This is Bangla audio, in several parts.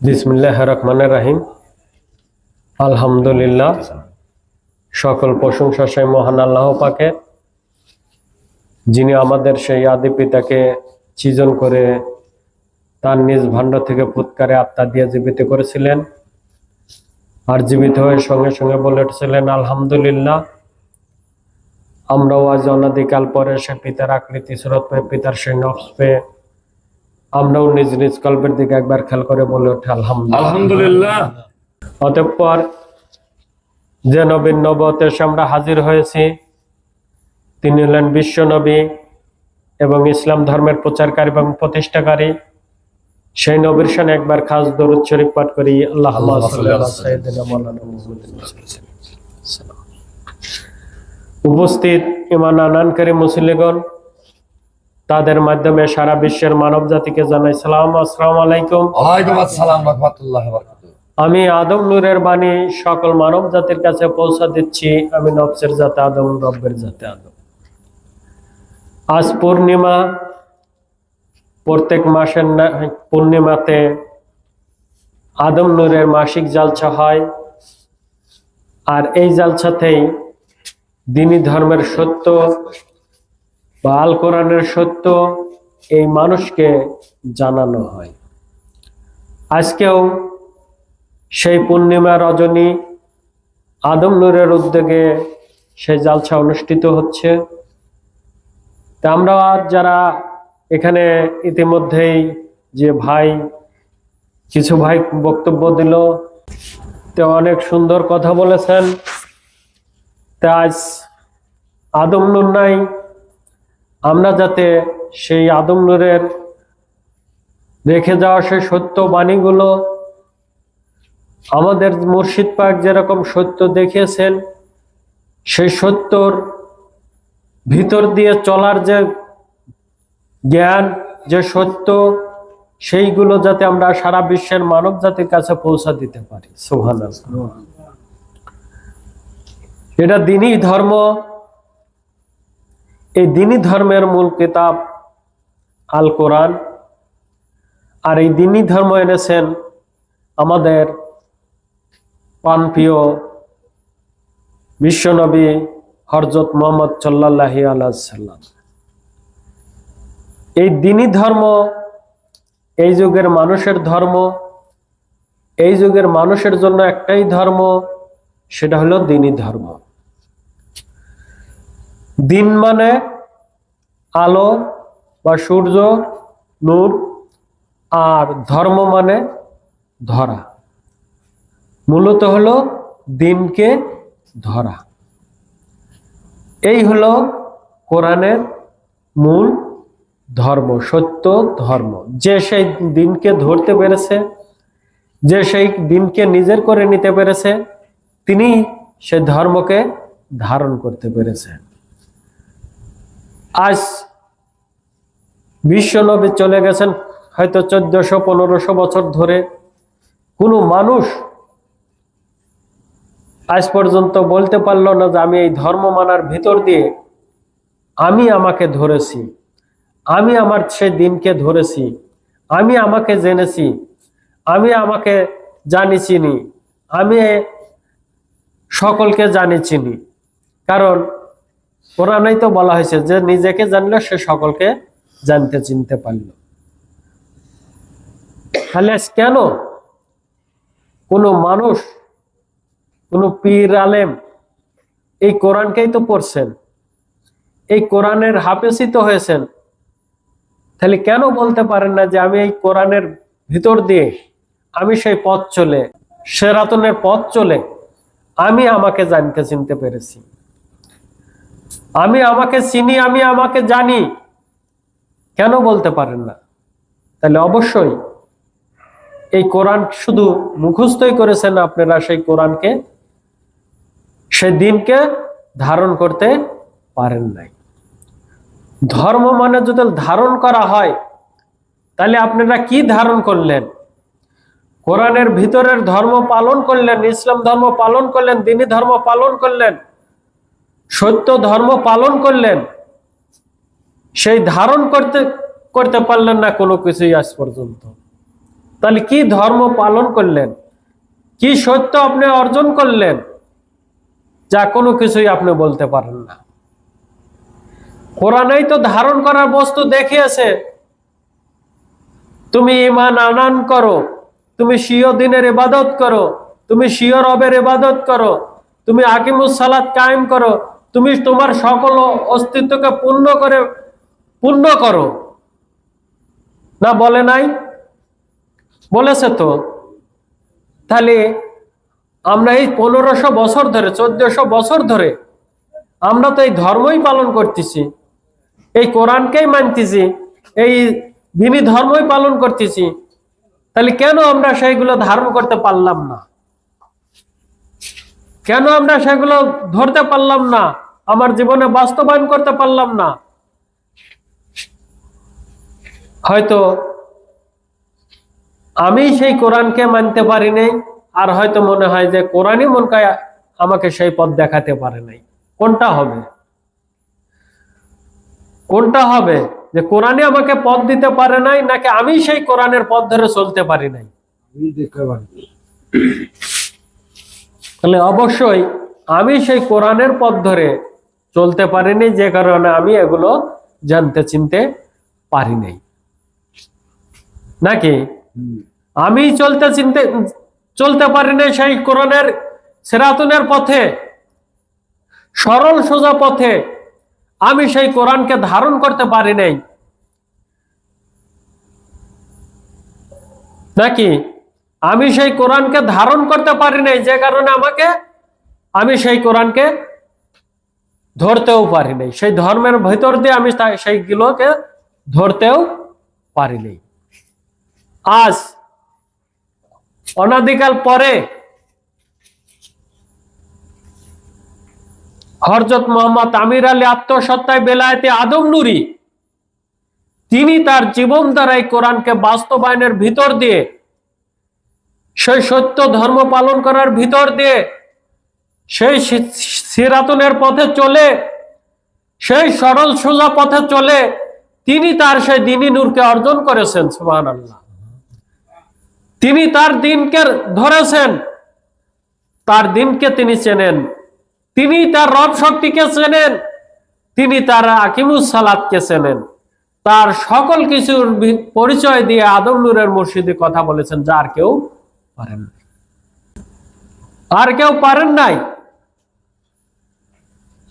বিসমিল্লাহির রহমানির রহিম। আলহামদুলিল্লাহ, সকল প্রশংসা সেই মহান আল্লাহ পাকের, যিনি আমাদের সেই আদি পিতাকে সৃজন করে তার নিজ ভাণ্ড থেকে ফুৎকারে আত্মা দিয়ে জীবিত করেছিলেন, আর জীবিত হয়ে সঙ্গে সঙ্গে বলে উঠছিলেন আলহামদুলিল্লাহ। আমরাও আজ অনাদিকাল পরে সে পিতার আকৃতি সুরত পেয়ে, পিতার সেই নফস পেয়ে আমরাও নিজ নিজ কল্পের দিকে একবার খেয়াল করে বলে ওঠে আলহামদুলিল্লাহ। অতঃপর যে নবীর নবুয়তে আমরা হাজির হয়েছি, তিনি হলেন বিশ্ব নবী এবং ইসলাম ধর্মের প্রচারকারী এবং প্রতিষ্ঠাকারী। সেই নবীর শানে একবার খাস দরুদ শরীফ পাঠ করি। আল্লাহুম্মা সাল্লি আলা সাইয়্যিদিনা মাওলানা মুহাম্মাদিন। উপস্থিত ঈমান আনয়নকারী মুসলিমগণ, তাদের মাধ্যমে সারা বিশ্বের মানব জাতিকে জানাই সালাম, আসসালামু আলাইকুম। ওয়ালাইকুম আসসালাম রাহমাতুল্লাহি ওয়া বারাকাতুহু। আমি আদম নূরের বাণী সকল মানব জাতির কাছে পৌঁছা দিচ্ছি। আমি নফসের জাতে আদম, রব্বের জাতে আদম। আজ পূর্ণিমা, প্রত্যেক মাসের পূর্ণিমাতে আদম নূরের মাসিক জালসা হয়, আর এই জালসাতেই দ্বীনি ধর্মের সত্য বা আল কোরআনের সত্য এই মানুষকে জানানো হয়। আজকেও সেই পূর্ণিমা রজনী আদম নূরের উদ্যোগে সেই জালসা অনুষ্ঠিত হচ্ছে। তা আমরা যারা এখানে ইতিমধ্যেই যে কিছু ভাই বক্তব্য দিল, তো অনেক সুন্দর কথা বলেছেন। তা আজ আদম নূর নাই, আমরা যাতে সেই আদম নূরের রেখে যাওয়া সেই সত্য বাণীগুলো, আমাদের মুর্শিদ পাক যেরকম সত্য দেখিয়েছেন, সেই সত্যর ভিতর দিয়ে চলার যে জ্ঞান, যে সত্য, সেইগুলো যাতে আমরা সারা বিশ্বের মানব জাতির কাছে পৌঁছা দিতে পারি। সুবহানাল্লাহ। এটা দ্বীনি ধর্ম। এই দ্বীনি ধর্মের মূল কিতাব আল কোরআন, আর এই দ্বীনি ধর্ম এনেছেন আমাদের প্রাণপ্রিয় বিশ্বনবী হযরত মুহাম্মদ সাল্লাল্লাহু আলাইহি ওয়াসাল্লাম। এই দ্বীনি ধর্ম এই যুগের মানুষের ধর্ম। এই যুগের মানুষের জন্য একটাই ধর্ম, সেটা হলো দ্বীনি ধর্ম। দিন মানে আলো বা সূর্য, নূর, আর ধর্ম মানে ধরা। মূলত হলো দিনকে ধরা। এই হলো কোরআনের মূল ধর্ম, সত্য ধর্ম। যে সেই দিনকে ধরতে পেরেছে, যে সেই দিনকে নিজের করে নিতে পেরেছে, তিনি সেই ধর্মকে ধারণ করতে পেরেছেন। আজ বিশ্বনবী চলে গেছেন হয়তো 1400-1500 বছর ধরে। কোনো মানুষ আজ পর্যন্ত বলতে পারলো না যে আমি এই ধর্ম মানার ভিতর দিয়ে আমি আমাকে ধরেছি, আমি আমার সেই দিনকে ধরেছি, আমি আমাকে জেনেছি, আমি আমাকে জানি চিনি, আমি সকলকে জানি চিনি। কারণ কোরআনেই তো বলা হয়েছে যে নিজেকে জানলে সে সকলকে জানতে চিনতে পারল। তাহলে কেন কোনো মানুষ, কোনো পীর আলেম এই কোরআনকেই তো পড়ছেন, এই কোরআনের হাফেজই তো হয়েছেন, তাহলে কেন বলতে পারেন না যে আমি এই কোরআনের ভিতর দিয়ে আমি সেই পথ চলে, সিরাতুনের পথ চলে আমি আমাকে জানতে চিনতে পেরেছি, আমি আমাকে চিনি, আমি আমাকে জানি? কেন বলতে পারেন না? তাহলে অবশ্যই এই কোরআন শুধু মুখস্থই করেছেন আপনারা, সেই কোরআনকে, সেই দিনকে ধারণ করতে পারেন নাই। ধর্ম মানে যদি ধারণ করা হয়, তাহলে আপনারা কি ধারণ করলেন? কোরআনের ভিতরের ধর্ম পালন করলেন, ইসলাম ধর্ম পালন করলেন, দ্বীনি ধর্ম পালন করলেন, সত্য ধর্ম পালন করলেন, সেই ধারণ করতে পারলেন না কোনো কিছুই আজ পর্যন্ত। তাহলে কি ধর্ম পালন করলেন, কি সত্য আপনি অর্জন করলেন, যা কোনো কিছুই আপনি বলতে পারেন না। কোরআনেই তো ধারণ করার বস্তু দেখিয়েছে। তুমি ঈমান আনয়ন করো, তুমি স্বীয় দিনের ইবাদত করো, তুমি স্বীয় রবের ইবাদত করো, তুমি আকিমুস সালাত কায়েম করো, তুমি তোমার সকল অস্তিত্বকে পূর্ণ করো। না বলে নাই? বলেছে তো। তাহলে আমরা এই 1500 বছর ধরে, 1400 বছর ধরে আমরা তো এই ধর্মই পালন করতেছি, এই কোরআনকেই মানতেছি, এই দিনী ধর্মই পালন করতেছি। তাহলে কেন আমরা সেইগুলো ধারণ করতে পারলাম না? কেন আমরা সেগুলো ধরতে পারলাম না, আমার জীবনে বাস্তবায়ন করতে পারলাম না? হয়তো আমি সেই কোরআনকে মানতে পারি নাই, আর হয়তো মনে হয় যে কোরআনই মনকে আমাকে সেই পথ দেখাতে পারে নাই। কোনটা হবে? কোনটা হবে, যে কোরআনই আমাকে পথ দিতে পারে নাই, নাকি আমি সেই কোরআনের পথ ধরে চলতে পারি নাই? তাহলে অবশ্যই আমি সেই কোরআনের পথ ধরে চলতে পারিনি, যে কারণে আমি এগুলো জানতে চিনতে পারি নাই। নাকি আমি চলতে পারি নাই সেই কোরআনের সিরাতুনের পথে, সরল সোজা পথে আমি সেই কোরআনকে ধারণ করতে পারি নাই? নাকি আমি সেই কোরআনকে ধারণ করতে পারি নাই, যে কারণে আমি সেই কোরআনকে ধরতেও পারি নাই, সেই ধর্মের ভিতর দিয়ে আমি সেইগুলোকে ধরতেও পারি নাই। আজ অনাদিকাল পরে হযরত মুহাম্মদ আমির আলী আত্মসত্তায় বেলায়েতে আদম নূরি, তিনি তার জীবন দ্বারা এই কোরআনকে বাস্তবায়নের ভিতর দিয়ে, সেই সত্য ধর্ম পালন করার ভিতর দিয়ে, সেই সিরাতুনের পথে চলে, সেই সরল সোজা পথে চলে তিনি তার সেই দ্বীনি নূরকে অর্জন করেছেন। সুবহানাল্লাহ। তিনি তার দ্বীনকে ধরেছেন, তার দ্বীনকে তিনি চেনেন, তিনি তার রব শক্তিকে চেনেন, তিনি তার আকিমুস সালাতকে চেনেন, তার সকল কিছুর পরিচয় দিয়ে আদম নূরের মুর্শিদি কথা বলেছেন, যা আর কেউ পারেন নাই। আর কেউ পারেন নাই।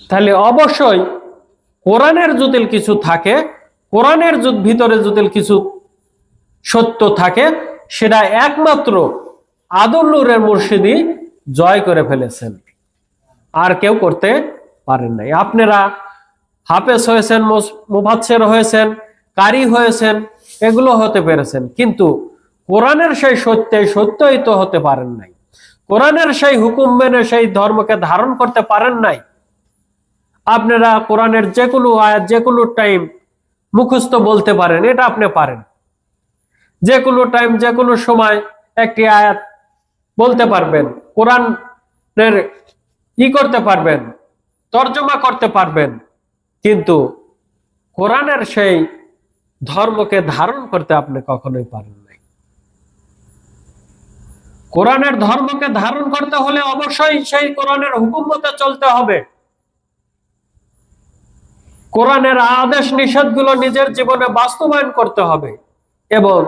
তাহলে অবশ্যই কোরআনের যদি কিছু থাকে, কোরআনের ভিতরে যদি কিছু সত্য থাকে, সেটা একমাত্র আদম নূরের মুর্শিদি জয় করে ফেলেছেন, আর কেউ করতে পারেন নাই। আপনারা হাফেজ হয়েছেন, মুফাসসির হয়েছেন, কারি হয়েছেন, এগুলো হতে পেরেছেন, কিন্তু কোরআনের সেই সত্যই তো হতে পারেন নাই। কোরআনের সেই হুকুম মেনে সেই ধর্মকে ধারণ করতে পারেন নাই। আপনারা কোরআনের যে কোনো আয়াত যে কোনো টাইম মুখস্থ বলতে পারেন, এটা আপনি পারেন। যে কোনো টাইম যে কোনো সময় একটি আয়াত বলতে পারবেন, কোরআনের করতে পারবেন, তর্জমা করতে পারবেন, কিন্তু কোরআনের সেই ধর্মকে ধারণ করতে আপনি কখনোই পারেন নাই। কোরআনের ধর্মকে ধারণ করতে হলে অবশ্যই সেই কোরআনের হুকুম মতে চলতে হবে। কোরআনের আদেশ নিষেধগুলো নিজের জীবনে বাস্তবায়ন করতে হবে এবং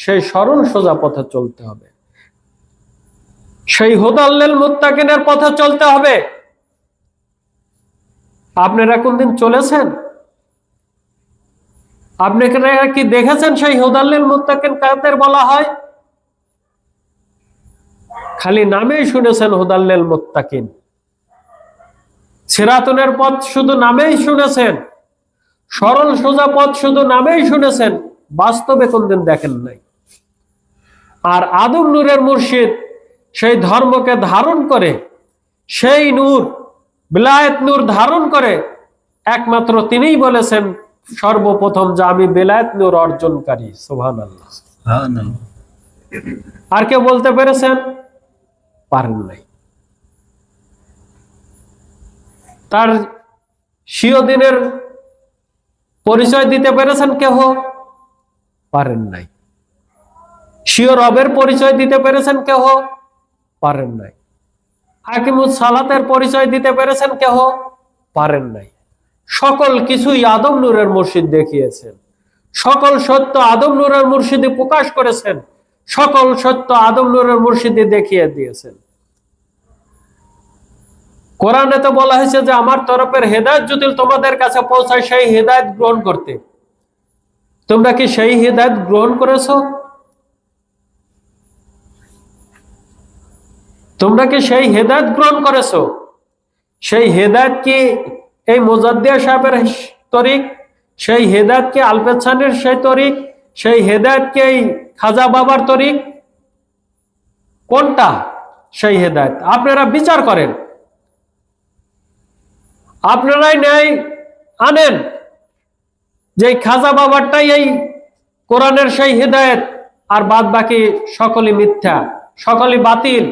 সেই সরল সোজা পথে চলতে হবে, সেই হুদাল্লিল মুত্তাকিনের পথে চলতে হবে। আপনারা কোনদিন চলেছেন? আপনারা কি দেখেছেন সেই হুদাল্লিল মুত্তাকিন কাদের বলা হয়? খালি নামেই শুনেছেন হুদাল্লিল মুত্তাকিন, সিরাতুনের পথ শুধু নামেই শুনেছেন, সরল সোজা পথ শুধু নামেই শুনেছেন, বাস্তবে কোনদিন দেখেন নাই। আর আদম নূরের মুর্শিদ সেই ধর্মকে ধারণ করে, সেই নূর বেলায়েত নূর ধারণ করে, একমাত্র তিনিই বলেছেন সর্বপ্রথম যে আমি বেলায়েত নূর অর্জনকারী। সুবহানাল্লাহ। আর কেউ বলতে পেরেছেন? পারেন নাই। তার স্বীয় দিনের পরিচয় দিতে পেরেছেন কেহ? পারেন নাই। স্বীয় রবের পরিচয় দিতে পেরেছেন কেহ? পারেন নাই। আকিমুস সালাতের পরিচয় দিতে পেরেছেন কেহ? পারেন নাই। সকল কিছুই আদম নূরের মুর্শিদ দেখিয়েছেন। সকল সত্য আদম নূরের মুর্শিদে প্রকাশ করেছেন। সকল সত্য আদম নূরের মুর্শিদে দেখিয়ে দিয়েছেন। কোরআনে তো বলা হয়েছে যে আমার তরফের হেদায়েত যদি তোমাদের কাছে পৌঁছায় সেই হেদায়েত গ্রহণ করতে। তোমরা কি সেই হেদায়েত গ্রহণ করেছো? তোমরা কি সেই হেদায়েত গ্রহণ করেছো? সেই হেদায়েত কি এই মুজাদ্দিয়া সাহেবের তরিক? সেই হেদায়েত কি আলফেজ খানের সেই তরিক? সেই হেদায়েত কি এই খাজা বাবার তরিক? কোনটা সেই হেদায়েত? আপনারা বিচার করেন, আপনারাই ন্যায় আনেন যে খাজা বাবারটাই এই কোরআনের সেই হেদায়েত, আর বাদ বাকি সকলই মিথ্যা, সকলই বাতিল।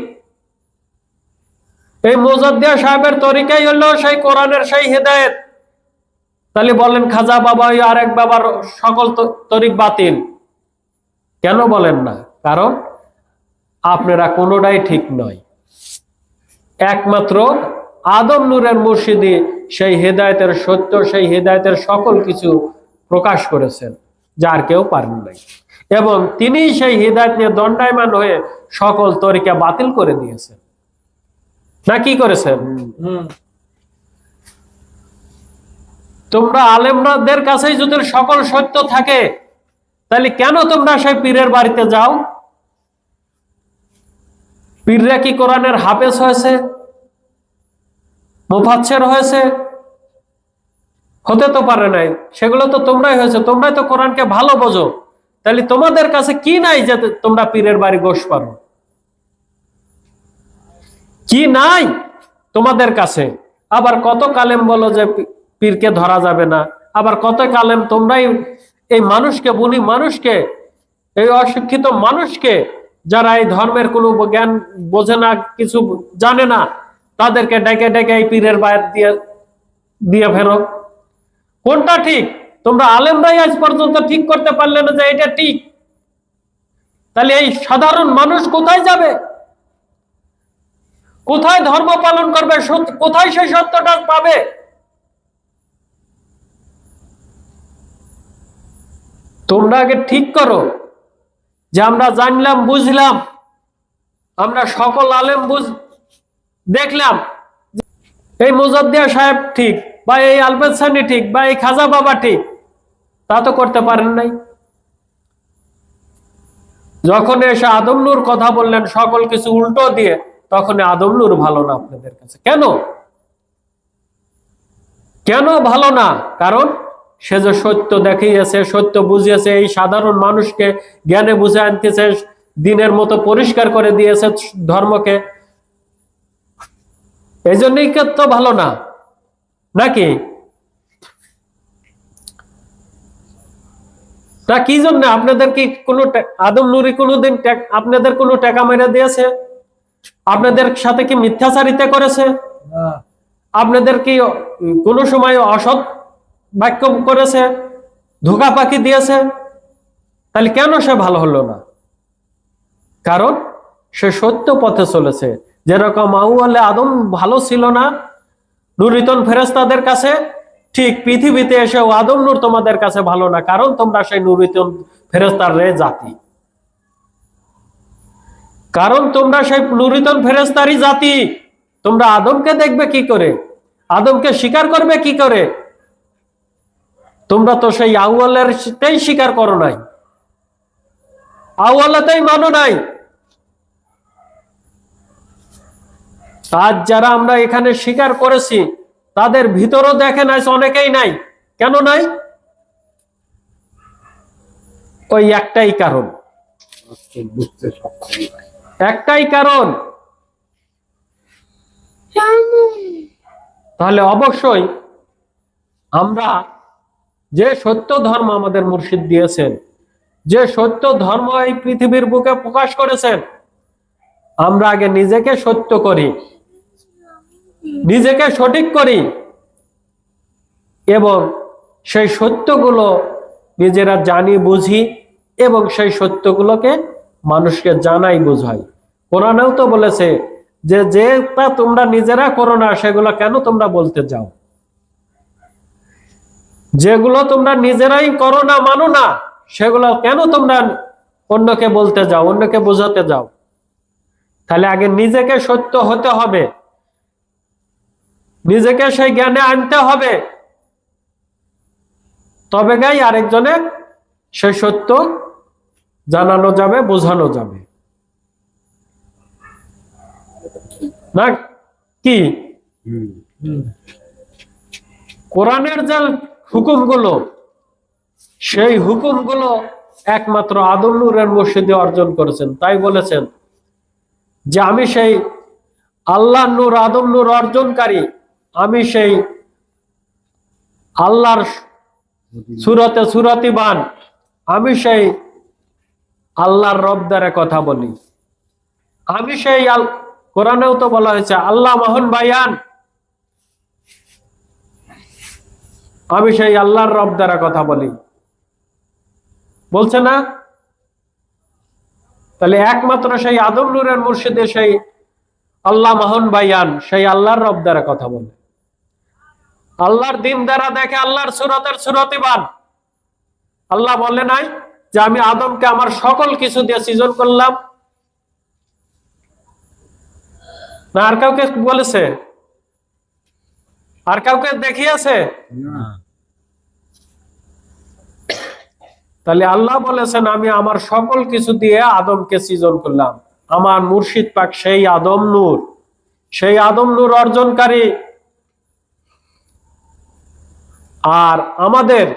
এই মুজাদ্দিয়া সাহেবের তরিকাই হলো সেই কোরআনের সেই হেদায়েত। তাহলে বলেন খাজা বাবা আর এক বাবার সকল তরিক বাতিল কেন বলেন না? কারণ আপনারা কোনোটাই ঠিক নয়। একমাত্র আদম নূরের মুর্শিদি সেই হেদায়েতের সত্য, সেই হেদায়েতের সকল কিছু প্রকাশ করেছেন, যার কেউ পারেন নাই। এবং তিনি সেই হেদায়েত নিয়ে দণ্ডায়মান হয়ে সকল তরিকা বাতিল করে দিয়েছেন। না কি করেছেন? তোমরা আলেমদের কাছেই যদি সকল সত্য থাকে, তাহলে কেন তোমরা সেই পীরের বাড়িতে যাও? পীররা কি কোরআনের হাফেজ হয়েছে, মুফাসসির হয়েছে? হতে তো পারে নাই। সেগুলো তো তোমরাই হয়েছে, তোমরাই তো কোরআনকে ভালো বোঝো। তাহলে তোমাদের কাছে কি নাই যে তোমরা পীরের বাড়ি গোশ পারো? কি নাই তোমাদের কাছে? আবার কত কালেম বলো যে পীরকে ধরা যাবে না, আবার কত কালেম তোমরাই এই মানুষকে, বুনি মানুষকে, এই অশিক্ষিত মানুষকে, যারা এই ধর্মের কোনো জ্ঞান বোঝে না, কিছু জানে না, তাদেরকে ডেকে ডেকে এই পীরের বায়াত দিয়ে ফেরো। কোনটা ঠিক? তোমরা আলেমরাই আজ পর্যন্ত ঠিক করতে পারলে না যে এটা ঠিক। তাহলে এই সাধারণ মানুষ কোথায় যাবে? কোথায় ধর্ম পালন করবে? কোথায় সেই সত্যটা পাবে? তোমরা আগে ঠিক করো যে আমরা জানলাম, বুঝলাম, আমরা সকল আলেম দেখলাম এই মুজাদ্দিয়া সাহেব ঠিক, বা এই আলফেজ খানি ঠিক, বা এই খাজা বাবা ঠিক। তা তো করতে পারেন নাই। যখন এসে আদম নূর কথা বললেন সকল কিছু উল্টো দিয়ে, তখন আদম নূর ভালো না আপনাদের কাছে। কেন? কেন ভালো না? কারণ সে যে সত্য দেখিয়েছে, সত্য বুঝিয়েছে, এই সাধারণ মানুষকে জ্ঞানে বুঝে আনতেছে, দিনের মতো পরিষ্কার করে দিয়েছে ধর্মকে। এই জন্যই তো ভালো না, নাকি? তা কি জন্য? আপনাদের কি কোনো আদম নূরি কোনোদিন আপনাদের কোনো টাকা মেরে দিয়েছে? আপনাদের সাথে কি মিথ্যাচারিতা করেছে? আপনাদের কি কোনো সময় অসৎ বাক্য করেছে, ধোঁকা পাখি দিয়েছে? তাহলে কেন সে ভালো হলো না? কারণ সে সত্য পথে চলেছে। যেরকম আউয়ালে আদম ভালো ছিল না নূরিতন ফেরেশতাদের কাছে, ঠিক পৃথিবীতে এসেও আদম নূর তোমাদের কাছে ভালো না, কারণ তোমরা সেই নূরিতন ফেরেশতার জাতি। কারণ তোমরা সেই নূরিতন ফেরেশতারই জাতি। তোমরা আদমকে দেখবে কি করে? আদমকে স্বীকার করবে কি করে? তোমরা তো সেই আউয়ালেরটাই স্বীকার করো নাই, আউয়ালাতেই মানো নাই। আজ যারা আমরা এখানে স্বীকার করেছি, তাদের ভিতরও দেখেন আজ অনেকেই নাই। কেন নাই? ওই একটাই কারণ, একটাই কারণ। তাহলে অবশ্যই আমরা যে সত্য ধর্ম আমাদের মুর্শিদ দিয়েছেন, যে সত্য ধর্ম এই পৃথিবীর বুকে প্রকাশ করেছেন, আমরা আগে নিজেকে সত্য করি, নিজেকে সঠিক করি, এবং সেই সত্যগুলো নিজেরা জানি, বুঝি, এবং সেই সত্যগুলোকে মানুষকে জানাই বোঝাই। কোরআনেও তো বলেছে যে যেটা তোমরা নিজেরা করো না সেগুলো কেন তোমরা বলতে যাও, যেগুলো তোমরা নিজেরাই করো না, মানো না, সেগুলো কেন তোমরা অন্যকে বলতে যাও, অন্যকে বোঝাতে যাও? তাহলে আগে নিজেকে সত্য হতে হবে, নিজেকে সেই জ্ঞানে আনতে হবে, তবে গাই আরেকজনের সেই সত্য জানানো যাবে, বোঝানো যাবে না কি? কোরআনের যে হুকুমগুলো, সেই হুকুমগুলো একমাত্র আদম নূরের মসজিদে অর্জন করেছেন। তাই বলেছেন যে আমি সেই আল্লাহ নূর, আদম নূর অর্জনকারী, আমি সেই আল্লাহর সুরতে সুরতিবান, আমি সেই আল্লাহর রব দ্বারা কথা বলি, আমি সেই কোরআনেও তো বলা হয়েছে আল্লাহ মহান বায়ান, আমি সেই আল্লাহর রব দ্বারা কথা বলি, বলছে না? তাহলে একমাত্র সেই আদম নূরের মুর্শিদে সেই আল্লাহ মহান বায়ান, সেই আল্লাহর রব দ্বারা কথা বলে, আল্লাহর দিন দ্বারা দেখে, আল্লাহর সুরতের সুরতিবান। আল্লাহ বলে নাই যে আমি আদমকে আমার সকল কিছু দিয়ে সৃজন করলাম? না আর কাউকে বলেছে? আর কাউকে দেখিয়েছে? তাহলে আল্লাহ বলেছেন আমি আমার সকল কিছু দিয়ে আদমকে সৃজন করলাম। আমার মুর্শিদ পাক সেই আদম নূর, সেই আদম নূর অর্জনকারী। আর আমাদের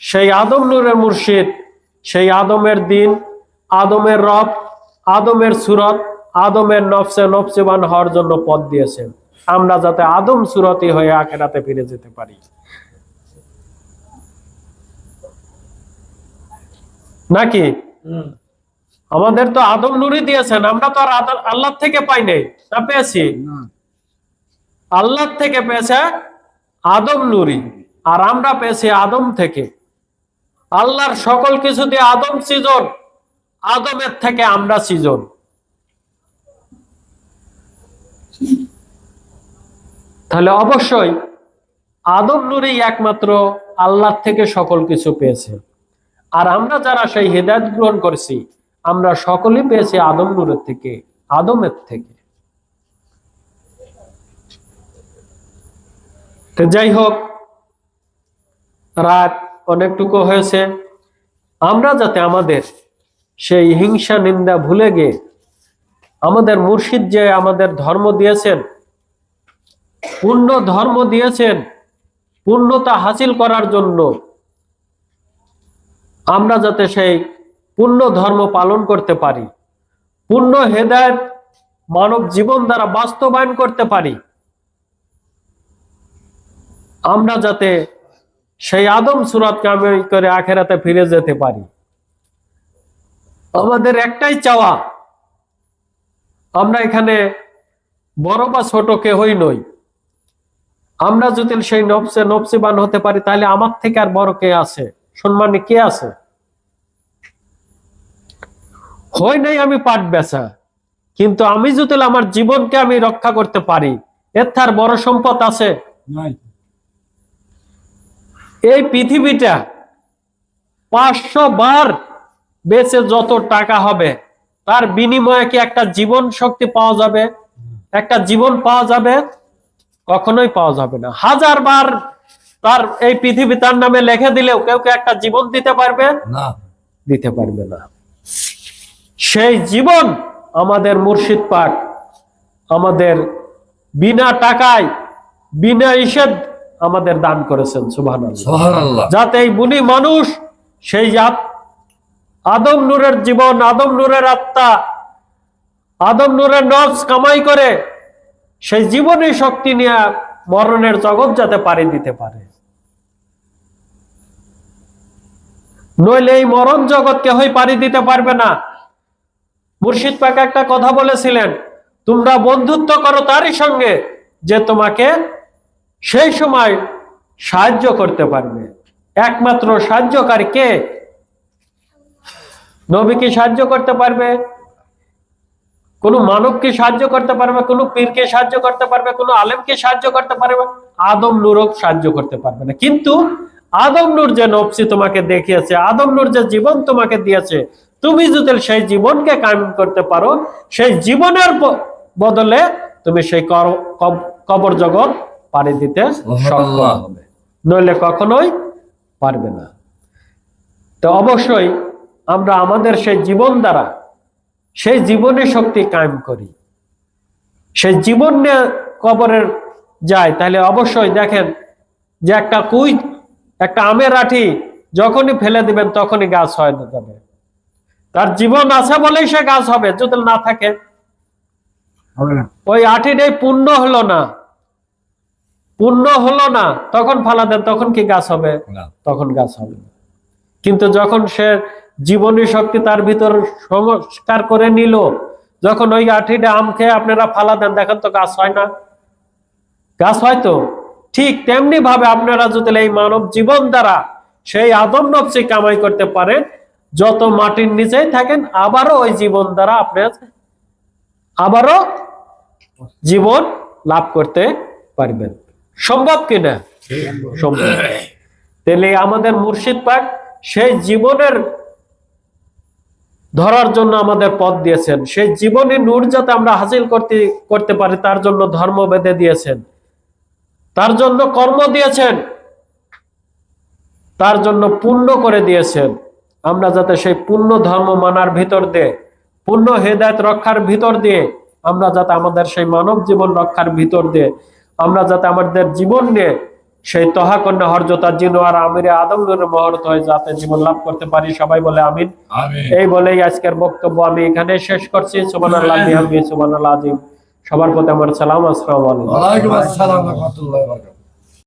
সেই আদম নূরের মুর্শিদ, সেই আদমের দিন, আদমের রব, আদমের সুরত, আদমের নফসে নফসিবান হওয়ার জন্য পথ দিয়েছেন, আমরা যাতে আদম সুরতি হয়ে আখিরাতে ফিরে যেতে পারি। নাকি? আমাদের তো আদম নূরই দিয়েছেন, আমরা তো আর আল্লাহ থেকে পাই নাই, না পেয়েছি? আল্লাহ থেকে পেয়েছে আদম নূরি, আর আমরা পেয়েছি আদম থেকে। আল্লাহর সকল কিছু দিয়ে আদম সৃজন, আদমের থেকে আমরা সৃজন। তাহলে অবশ্যই আদম নূরই একমাত্র আল্লাহর থেকে সকল কিছু পেয়েছে। আর আমরা যারা সেই হিদায়াত গ্রহণ করেছি, আমরা সকলেই পেয়েছি আদম নূরের থেকে, আদমের থেকে। তো যাই হোক, রাত অনেকটুকু হয়েছে, আমরা যাতে আমাদের সেই হিংসা নিন্দা ভুলে গিয়ে আমাদের মুর্শিদ যে আমাদের ধর্ম দিয়েছেন, পূর্ণ ধর্ম দিয়েছেন, পূর্ণতা হাসিল করার জন্য আমরা যাতে সেই পূর্ণ ধর্ম পালন করতে পারি, পূর্ণ হেদায়েত মানব জীবন দ্বারা বাস্তবায়ন করতে পারি, আমরা যাতে সেই আদম সুরাত কামাই করে আখেরাতে ফিরে যেতে পারি। আমাদের একটাই চাওয়া, আমরা এখানে বড় বা ছোট কেহই নই। আমরা যদি সেই নফসে নফসিবান হতে পারি, তাহলে আমার থেকে আর বড় কে আছে, সম্মানী কে আছে? হয় নাই আমি পাট বেচা, কিন্তু আমি যদি আমার জীবনকে আমি রক্ষা করতে পারি, এর তার বড় সম্পদ আছে? এই পৃথিবীটা 500 বার বেচে যত টাকা হবে, তার বিনিময়ে কি একটা জীবন শক্তি পাওয়া যাবে, একটা জীবন পাওয়া যাবে? কখনোই পাওয়া যাবে না। 1000 বার তার এই পৃথিবী তার নামে লিখে দিলেও কেউ কি একটা জীবন দিতে পারবে? না, দিতে পারবে না। সেই জীবন আমাদের মুর্শিদ পাক আমাদের বিনা টাকায়, বিনা হিসেব আমাদের দান করেছেন। সুবহানাল্লাহ। যাতে এই বুনি মানুষ সেই আদম নূরের জীবন, আদম নূরের আত্মা, আদম নূরের নফস কামাই করে সেই জীবনী শক্তি নিয়ে মরণের জগৎ যাতে পাড়ি দিতে পারে। নইলে এই মরণ জগৎ কেহই পাড়ি দিতে পারবে না। মুর্শিদ পাক একটা কথা বলেছিলেন, তোমরা বন্ধুত্ব করো তারই সঙ্গে যে তোমাকে সেই সময় সাহায্য করতে পারবে। একমাত্র সাহায্যকারী কে? নবী কি সাহায্য করতে পারবে? কোন মানবকে সাহায্য করতে পারবে? কোন পীরকে সাহায্য করতে পারবে? কোন আলেমকে সাহায্য করতে পারবে? আদম নূরও সাহায্য করতে পারবে না। কিন্তু আদম নূর যে নফসি তোমাকে দেখিয়েছে, আদম নূর যে জীবন তোমাকে দিয়েছে, তুমি যদি সেই জীবনকে কায়েম করতে পারো, সেই জীবনের বদলে তুমি সেই কবর জগৎ পাড়ি দিতে সক্ষম হবে, নইলে কখনোই পারবে না। তো অবশ্যই আমরা আমাদের সেই জীবন দ্বারা সেই জীবনের শক্তি কায়েম করি, সেই জীবন নিয়ে কবরের যায়, তাহলে অবশ্যই দেখেন যে একটা আমের আঠি যখনই ফেলে দিবেন তখনই গাছ হয়ে যাবে। তার জীবন আছে বলেই সে গাছ হবে, যদি না থাকে ওই আঠিটাই পূর্ণ হলো না, তখন ফালা দেন, তখন কি গাছ হবে? তখন গাছ হবে না। কিন্তু যখন সে জীবনী শক্তি তার ভিতর সংস্কার করে নিল, যখন ওই আঠিটা আম খেয়ে আপনারা ফালা দেন, দেখেন তো গাছ হয় না? গাছ হয় তো। ঠিক তেমনি ভাবে আপনারা যদি এই মানব জীবন দ্বারা সেই আদম নফসি কামাই করতে পারেন, যত মাটির নিচেই থাকেন আবারও ওই জীবন দ্বারা আপনি আবারও জীবন লাভ করতে পারবেন। সম্ভব কিনা? সম্ভব। তাহলে আমাদের মুর্শিদ পাক সেই জীবনের ধরার জন্য আমাদের পথ দিয়েছেন, সেই জীবনে নূর যাতে আমরা হাসিল করতে পারি তার জন্য ধর্ম বেঁধে দিয়েছেন, তার জন্য কর্ম দিয়েছেন, তার জন্য পুণ্য করে দিয়েছেন। আমরা যাতে সেই পুণ্য ধর্ম মানার ভিতর দিয়ে, পুণ্য হেদায়েত রক্ষার ভিতর দিয়ে, আমরা যাতে আমাদের সেই মানব জীবন রক্ষার ভিতর দিয়ে আমরা যাতে আমাদের জীবন নিয়ে সেই তহা কন্যা হরজতা জিনোয়ার আমিরে আদম নূরের মহরত হয়ে যাতে জীবন লাভ করতে পারি। সবাই বলে আমিন। এই বলেই আজকের বক্তব্য আমি এখানে শেষ করছি। সুবহানাল্লাহ বিহামদিহি সুবহানাল্লাহ আযীম। সবার প্রতি আমার সালাম। আসসালামু আলাইকুম। ওয়া আলাইকুম আসসালাম ওয়া রাহমাতুল্লাহি ওয়া বারাকাতুহু।